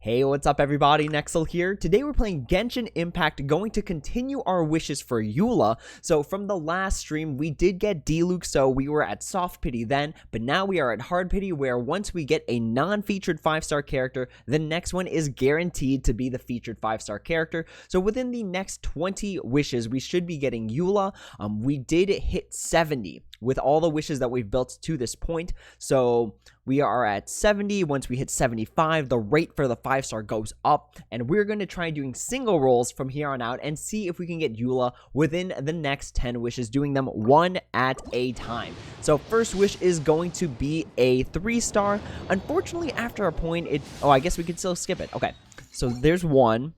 Hey, what's up everybody, Nexel here. Today we're playing Genshin Impact, going to continue our wishes for Eula. So from the last stream, we did get Diluc, so we were at Soft Pity then, but now we are at Hard Pity, where once we get a non-featured 5-star character, the next one is guaranteed to be the featured 5-star character. So within the next 20 wishes, we should be getting Eula. We did hit 70 with all the wishes that we've built to this point. So we are at 70. Once we hit 75, the rate for the 5-star goes up, and we're going to try doing single rolls from here on out and see if we can get Eula within the next 10 wishes, doing them one at a time. So first wish is going to be a 3-star. Unfortunately, after a point, I guess we could still skip it. Okay, so there's 1.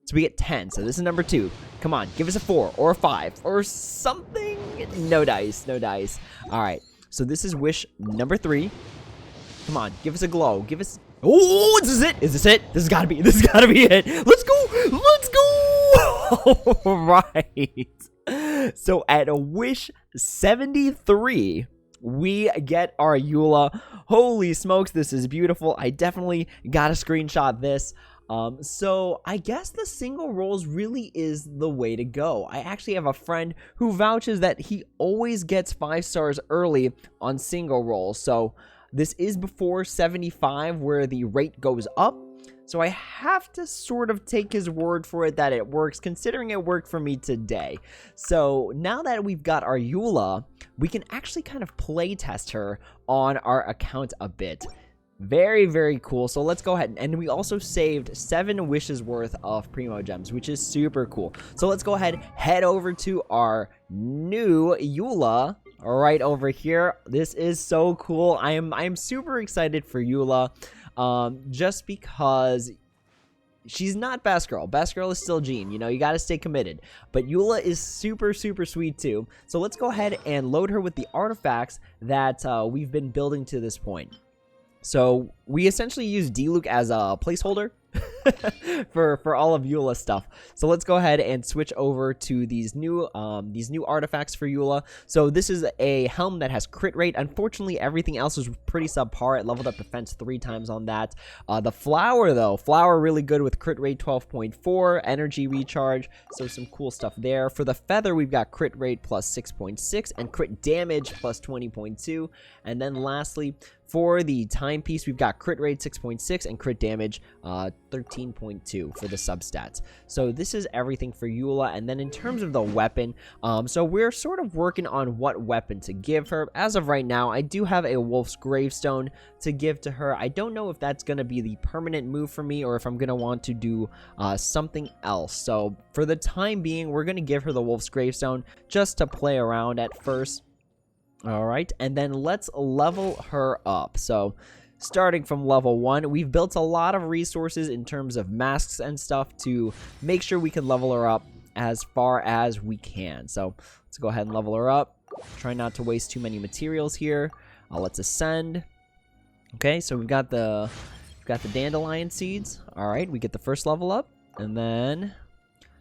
So we get 10. So this is number 2. Come on, give us a 4 or a 5 or something. No dice, no dice. All right, so this is wish number 3. Come on, give us a glow. Give us. Oh, is this it? Is this it? This has got to be. This has got to be it. Let's go. Let's go. All right. So at a wish 73, we get our Eula. Holy smokes, this is beautiful. I definitely got to screenshot this. So I guess the single rolls really is the way to go. I actually have a friend who vouches that he always gets 5 stars early on single rolls. So this is before 75 where the rate goes up. So I have to sort of take his word for it that it works, considering it worked for me today. So now that we've got our Eula, we can actually kind of play test her on our account a bit. Very, very cool. So let's go ahead. And we also saved 7 wishes worth of Primo Gems, which is super cool. So let's go ahead, head over to our new Eula right over here. This is so cool. I am super excited for Eula, just because she's not Best Girl. Best Girl is still Jean. You know, you got to stay committed. But Eula is super, super sweet too. So let's go ahead and load her with the artifacts that we've been building to this point. So we essentially use Diluc as a placeholder for all of Eula stuff. So let's go ahead and switch over to these new artifacts for Eula. So this is a helm that has crit rate. Unfortunately, everything else is pretty subpar. It leveled up defense 3 times on that. The flower though, really good with crit rate 12.4, energy recharge. So some cool stuff there. For the feather, we've got crit rate plus 6.6 and crit damage plus 20.2. And then lastly, for the timepiece, we've got crit rate 6.6 and crit damage 13.2 for the substats. So this is everything for Eula. And then in terms of the weapon, so we're sort of working on what weapon to give her. As of right now, I do have a Wolf's Gravestone to give to her. I don't know if that's going to be the permanent move for me or if I'm going to want to do something else. So for the time being, we're going to give her the Wolf's Gravestone just to play around at first. All right, and then let's level her up. So starting from level 1, we've built a lot of resources in terms of masks and stuff to make sure we can level her up as far as we can. So let's go ahead and level her up. Try not to waste too many materials here. Let's ascend. Okay, so we've got the dandelion seeds. All right, we get the first level up, and then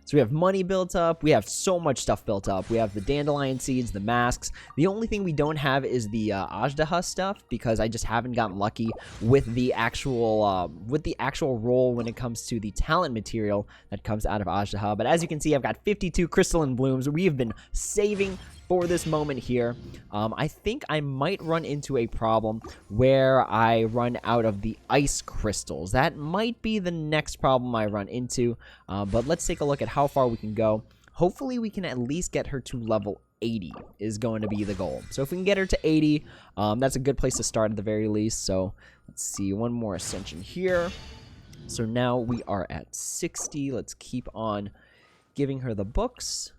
so we have money built up. We have so much stuff built up. We have the dandelion seeds, the masks. The only thing we don't have is the Ajdaha stuff, because I just haven't gotten lucky with the actual roll when it comes to the talent material that comes out of Ajdaha. But as you can see, I've got 52 crystalline blooms. We have been saving for this moment here. I think I might run into a problem where I run out of the ice crystals. That might be the next problem I run into, but let's take a look at how far we can go. Hopefully we can at least get her to level 80 is going to be the goal. So if we can get her to 80, that's a good place to start at the very least. So let's see, one more ascension here. So now we are at 60. Let's keep on giving her the books.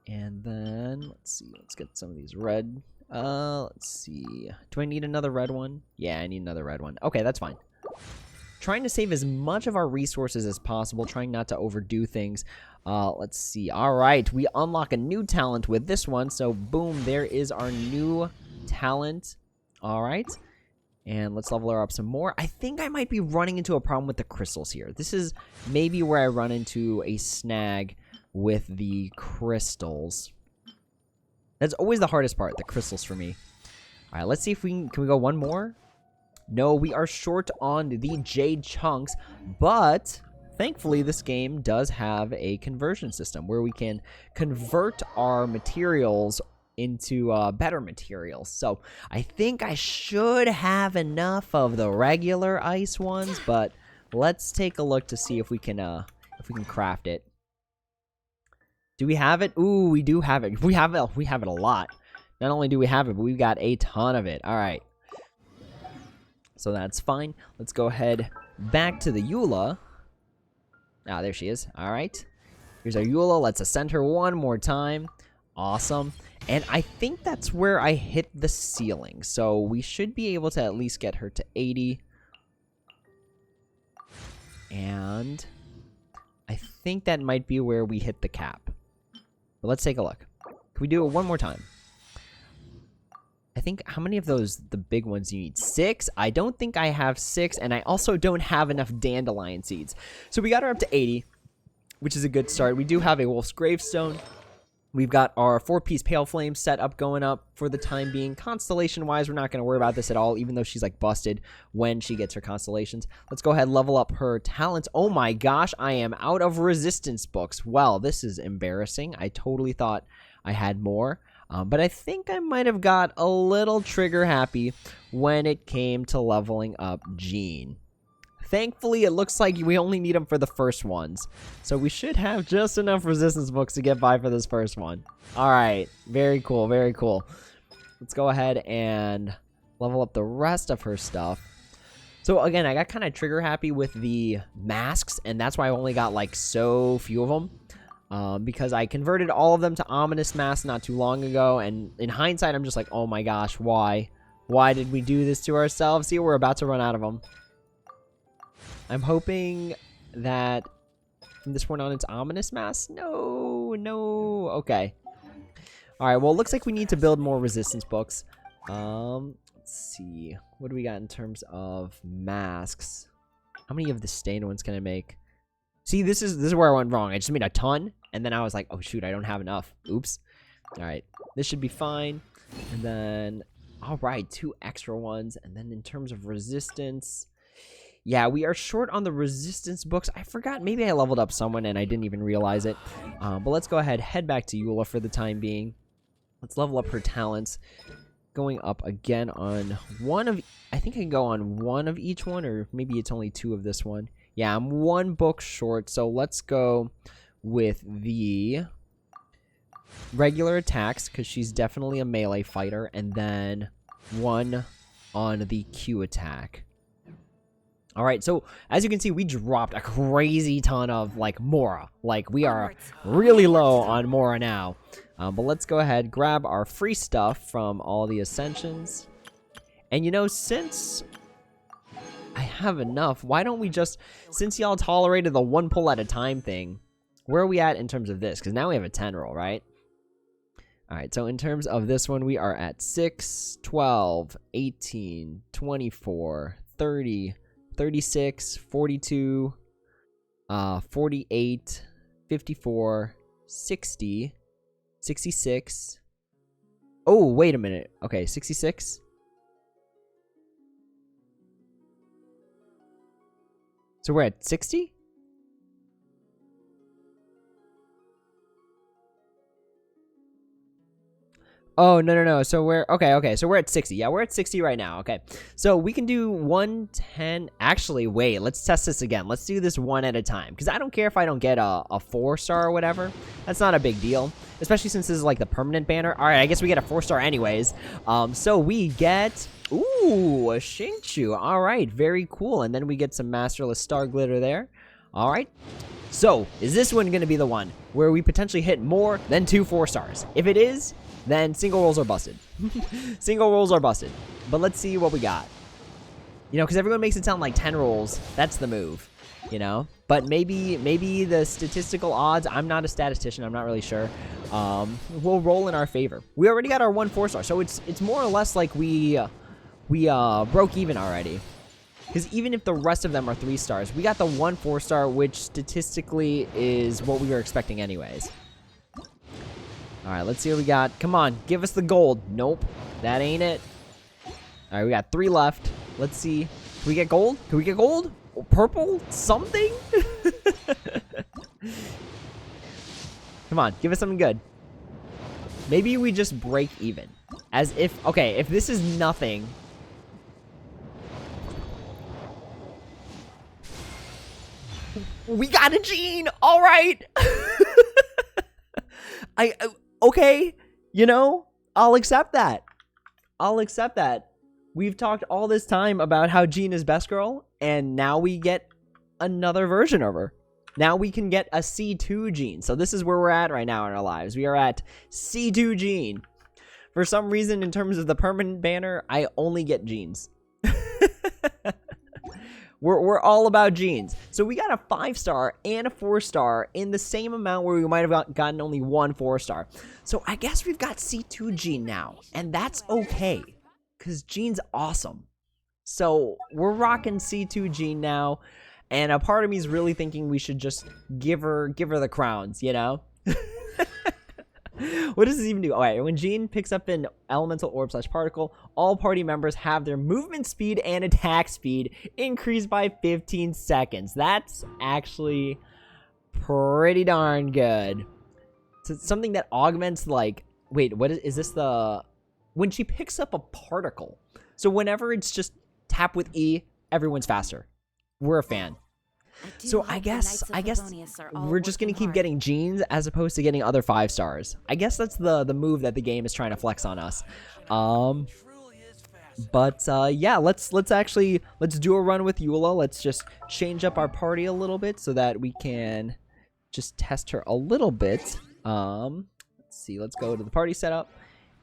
And then, let's see, let's get some of these red. Let's see. Do I need another red one? Yeah, I need another red one. Okay, that's fine. Trying to save as much of our resources as possible, trying not to overdo things. Let's see. All right, we unlock a new talent with this one. So, boom, there is our new talent. All right. And let's level her up some more. I think I might be running into a problem with the crystals here. This is maybe where I run into a snag with the crystals. That's always the hardest part, the crystals for me. All right, let's see if we can we go one more? No, we are short on the jade chunks, but thankfully this game does have a conversion system where we can convert our materials into better materials. So I think I should have enough of the regular ice ones, but let's take a look to see if we can craft it. Do we have it? Ooh, we do have it. We have it a lot. Not only do we have it, but we've got a ton of it. All right. So that's fine. Let's go ahead back to the Eula. Ah, there she is. All right. Here's our Eula. Let's ascend her one more time. Awesome. And I think that's where I hit the ceiling. So we should be able to at least get her to 80. And I think that might be where we hit the cap. But let's take a look. Can we do it one more time? I think, how many of those, the big ones, you need? 6? I don't think I have 6, and I also don't have enough dandelion seeds. So we got her up to 80, which is a good start. We do have a wolf's gravestone. We've got our 4-piece pale flame set up going up for the time being. Constellation-wise, we're not going to worry about this at all, even though she's, like, busted when she gets her constellations. Let's go ahead and level up her talents. Oh my gosh, I am out of resistance books. Well, this is embarrassing. I totally thought I had more. But I think I might have got a little trigger happy when it came to leveling up Jean. Thankfully, it looks like we only need them for the first ones. So we should have just enough resistance books to get by for this first one. Alright, very cool, very cool. Let's go ahead and level up the rest of her stuff. So again, I got kind of trigger happy with the masks, and that's why I only got like so few of them. Because I converted all of them to ominous masks not too long ago, and in hindsight, I'm just like, oh my gosh, why? Why did we do this to ourselves? See, we're about to run out of them. I'm hoping that from this point on, it's ominous masks. No, no. Okay. All right. Well, it looks like we need to build more resistance books. Let's see. What do we got in terms of masks? How many of the stained ones can I make? See, this is where I went wrong. I just made a ton, and then I was like, oh shoot, I don't have enough. Oops. All right, this should be fine. And then, all right, 2 extra ones. And then in terms of resistance, yeah, we are short on the resistance books. I forgot, maybe I leveled up someone and I didn't even realize it. But let's go ahead, head back to Eula for the time being. Let's level up her talents. Going up again on one of, I think I can go on one of each one, or maybe it's only 2 of this one. Yeah, I'm 1 book short, so let's go with the regular attacks, because she's definitely a melee fighter, and then 1 on the Q attack. Alright, so as you can see, we dropped a crazy ton of, like, Mora. Like, we are really low on Mora now. But let's go ahead, grab our free stuff from all the Ascensions. And, you know, since I have enough, why don't we just, since y'all tolerated the 1 pull at a time thing, where are we at in terms of this? Because now we have a 10 roll, right? Alright, so in terms of this one, we are at 6, 12, 18, 24, 30, 36, 42, 48, 54, 60, 66. Oh, wait a minute. Okay, 66. So we're at 60? Oh, no. So we're, okay. So we're at 60. Yeah, we're at 60 right now. Okay. So we can do 110. Actually, wait, let's test this again. Let's do this one at a time. Because I don't care if I don't get a 4-star or whatever. That's not a big deal. Especially since this is like the permanent banner. All right, I guess we get a 4-star anyways. So we get, ooh, a Xingqiu. All right, very cool. And then we get some Masterless Star Glitter there. All right. So is this one going to be the one where we potentially hit more than 2 4-stars? If it is, then single rolls are busted. Single rolls are busted. But let's see what we got. You know, because everyone makes it sound like 10 rolls. That's the move, you know? But maybe the statistical odds, I'm not a statistician, I'm not really sure, will roll in our favor. We already got our 1 4-star, so it's more or less like we broke even already. Because even if the rest of them are 3 stars, we got the 1 4-star, which statistically is what we were expecting anyways. Alright, let's see what we got. Come on, give us the gold. Nope, that ain't it. Alright, we got 3 left. Let's see. Can we get gold? Can we get gold? Purple? Something? Come on, give us something good. Maybe we just break even. As if, okay, if this is nothing. We got a gene! Alright! Okay, you know, I'll accept that. I'll accept that. We've talked all this time about how Jean is best girl, and now we get another version of her. Now we can get a C2 Jean. So this is where we're at right now in our lives. We are at C2 Jean. For some reason, in terms of the permanent banner, I only get Jeans. We're all about Jeans. So we got a 5-star and a 4-star in the same amount where we might have gotten only one 4-star. So I guess we've got C2 Jean now, and that's okay. Because Jean's awesome. So we're rocking C2 Jean now. And a part of me is really thinking we should just give her the crowns, you know? What does this even do? Alright, when Jean picks up an elemental orb / particle, all party members have their movement speed and attack speed increased by 15 seconds. That's actually pretty darn good. So it's something that augments, like, wait, what is this the... When she picks up a particle. So whenever it's just tap with E, everyone's faster. We're a fan. So I guess we're just gonna keep getting Jeans as opposed to getting other 5-stars. I guess that's the move that the game is trying to flex on us. Yeah, let's do a run with Eula. Let's just change up our party a little bit so that we can just test her a little bit. Let's see. Let's go to the party setup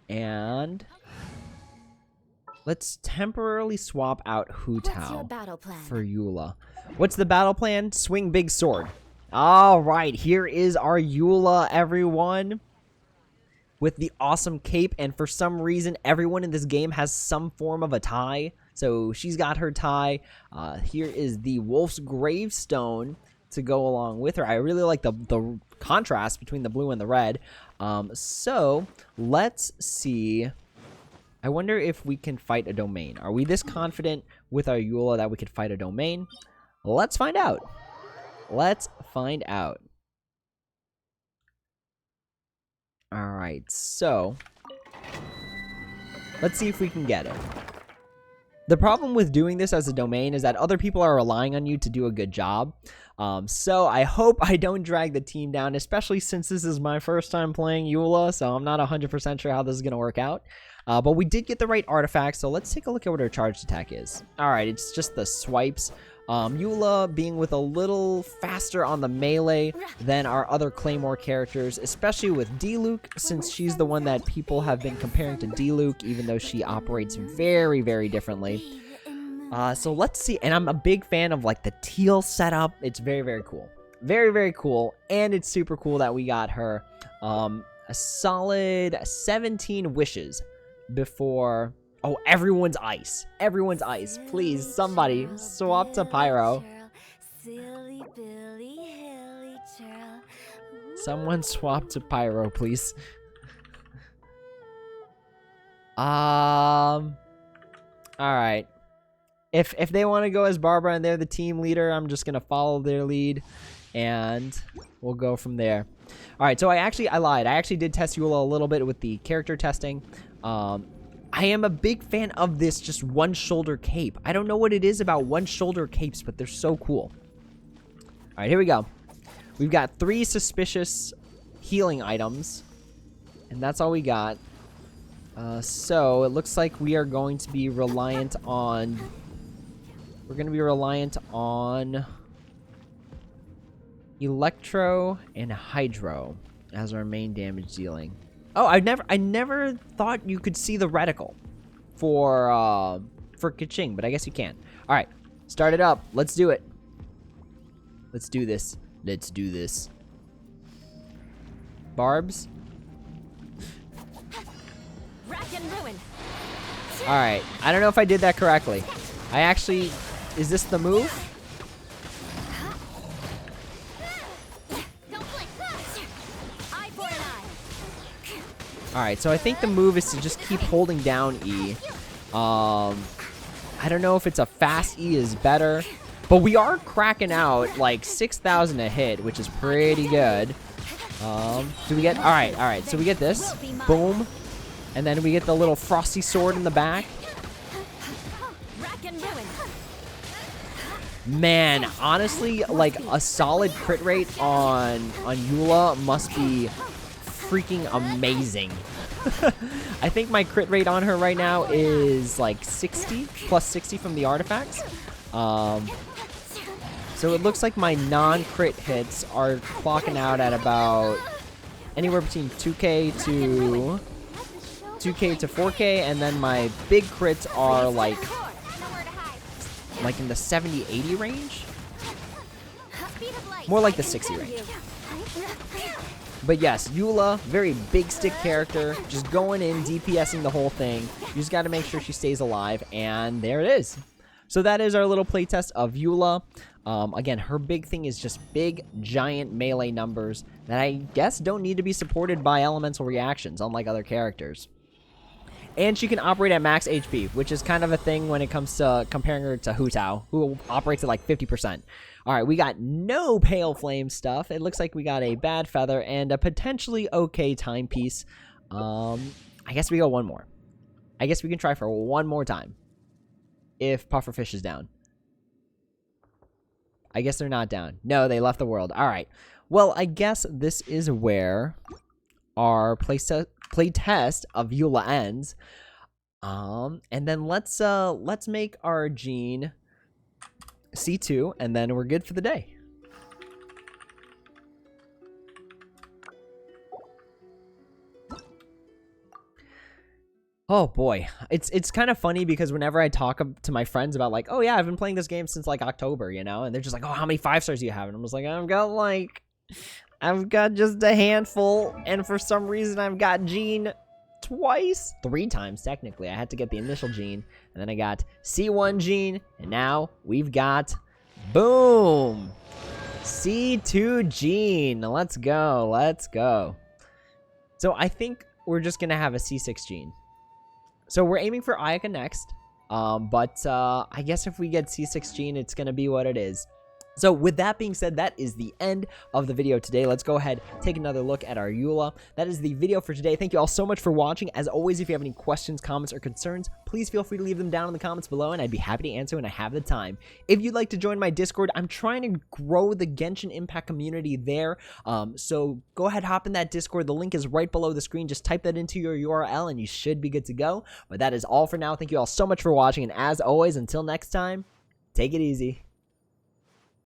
and let's temporarily swap out Hu Tao for Eula. What's the battle plan? Swing big sword. Alright, here is our Eula, everyone. With the awesome cape, and for some reason, everyone in this game has some form of a tie. So she's got her tie. Here is the Wolf's Gravestone to go along with her. I really like the contrast between the blue and the red. So, let's see. I wonder if we can fight a domain. Are we this confident with our Eula that we could fight a domain? Let's find out. Let's find out. Alright, so let's see if we can get it. The problem with doing this as a domain is that other people are relying on you to do a good job. So I hope I don't drag the team down, especially since this is my first time playing Eula, so I'm not 100% sure how this is going to work out. But we did get the right artifact, so let's take a look at what her charged attack is. Alright, it's just the swipes. Eula being with a little faster on the melee than our other Claymore characters, especially with Diluc, since she's the one that people have been comparing to Diluc, even though she operates very, very differently. So let's see, and I'm a big fan of like the teal setup. It's very, very cool. Very, very cool, and it's super cool that we got her a solid 17 wishes before... Oh, everyone's ice. Everyone's ice. Please, somebody, swap to Pyro. Someone swap to Pyro, please. Alright. If they want to go as Barbara and they're the team leader, I'm just gonna follow their lead. And we'll go from there. Alright, so I lied. I actually did test Eula a little bit with the character testing. I am a big fan of this just one-shoulder cape. I don't know what it is about one-shoulder capes, but they're so cool. Alright, here we go. We've got 3 suspicious healing items. And that's all we got. So, it looks like we are going to be reliant on... We're going to be reliant on... Electro and Hydro as our main damage dealing. Oh, I never thought you could see the reticle for Kaching, but I guess you can. All right, start it up. Let's do it. Let's do this. Let's do this. Barbs. All right, I don't know if I did that correctly. I actually, is this the move? Alright, so I think the move is to just keep holding down E. I don't know if it's a fast E is better, but we are cracking out like 6,000 a hit, which is pretty good. Do we get, all right, so we get this, boom, and then we get the little frosty sword in the back. Man, honestly, like a solid crit rate on Eula must be freaking amazing. I think my crit rate on her right now is like 60, plus 60 from the artifacts. So it looks like my non-crit hits are clocking out at about anywhere between 2k to 4k, and then my big crits are like in the 70-80 range. More like the 60 range. But yes, Eula, very big stick character, just going in, DPSing the whole thing. You just got to make sure she stays alive, and there it is. So that is our little playtest of Eula. Again, her big thing is just big, giant melee numbers that I guess don't need to be supported by elemental reactions, unlike other characters. And she can operate at max HP, which is kind of a thing when it comes to comparing her to Hu Tao, who operates at like 50%. Alright, we got no Pale Flame stuff. It looks like we got a Bad Feather and a potentially okay Timepiece. I guess we go one more. I guess we can try for one more time. If Pufferfish is down. I guess they're not down. No, they left the world. Alright. Well, I guess this is where our playtest of Eula ends. And then let's make our Gene C2, and then we're good for the day. Oh boy, it's kind of funny because whenever I talk to my friends about like, oh yeah, I've been playing this game since like October, you know, and they're just like, oh, how many 5-stars do you have? And I was like, I've got just a handful, and for some reason I've got Gene twice, 3 times technically. I had to get the initial Gene, and then I got C1 Gene, and now we've got, boom, C2 Gene. Let's go, let's go. So I think we're just gonna have a C6 Gene. So we're aiming for Ayaka next, but I guess if we get C6 Gene, it's gonna be what it is. So with that being said, that is the end of the video today. Let's go ahead, take another look at our Eula. That is the video for today. Thank you all so much for watching. As always, if you have any questions, comments, or concerns, please feel free to leave them down in the comments below, and I'd be happy to answer when I have the time. If you'd like to join my Discord, I'm trying to grow the Genshin Impact community there. So go ahead, hop in that Discord. The link is right below the screen. Just type that into your URL, and you should be good to go. But that is all for now. Thank you all so much for watching, and as always, until next time, take it easy.